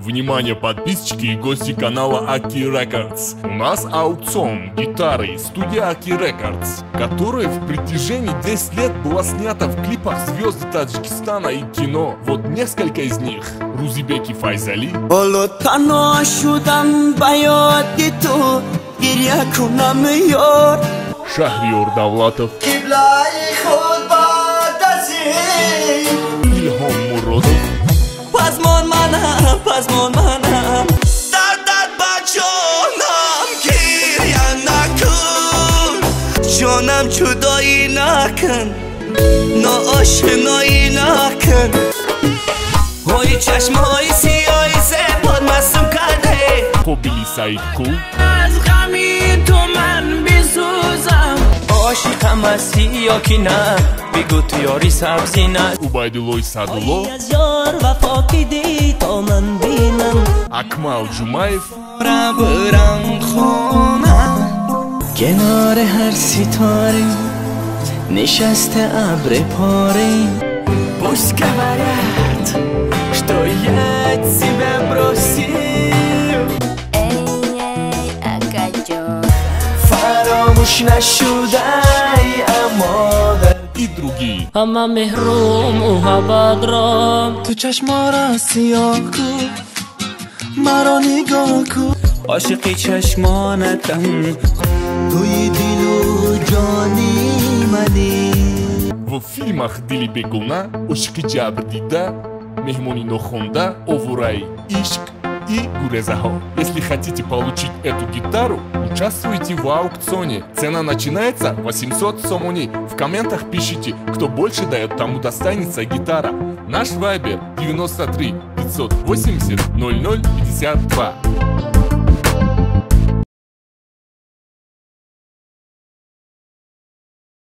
Внимание, подписчики и гости канала Аки Records. У нас аукцион гитары студия Аки Records, которая в протяжении 10 лет была снята в клипах звезд Таджикистана и кино. Вот несколько из них. Рузибеки Файзали, Шахриор Давлатов, Ильхом Муродов, جانم جدایی نکن ناآشنایی نکن های چشمهای سیاهی سپاد مستم کرده Kobili Said Kul, از غمی تو من بسوزم عاشقم هستی یا که نه بگو تو یاری سبزی نه Ubaydulloy Sadulo, از یار وفا که دی تا من بینم Akmal Jumayev, برم خانم کنار هر ستاره نشسته ابر پاره پشت говорят что я тебя бросил فراموش نشده اما и другие. اما محروم و هبادرام تو چشما را سیاه کو مرا نگاه کو عاشقی چشمانتم توی دل و جانی منی В фильмах Дили Бегуна, Ошики Джабрдида, Мехмони Нохонда, Овурай, Ишк и Гурезахо. Если хотите получить эту гитару, участвуйте в аукционе. Цена начинается 800 сомони. В комментах пишите, кто больше дает, тому достанется гитара. Наш вайбер 93 580 00 52.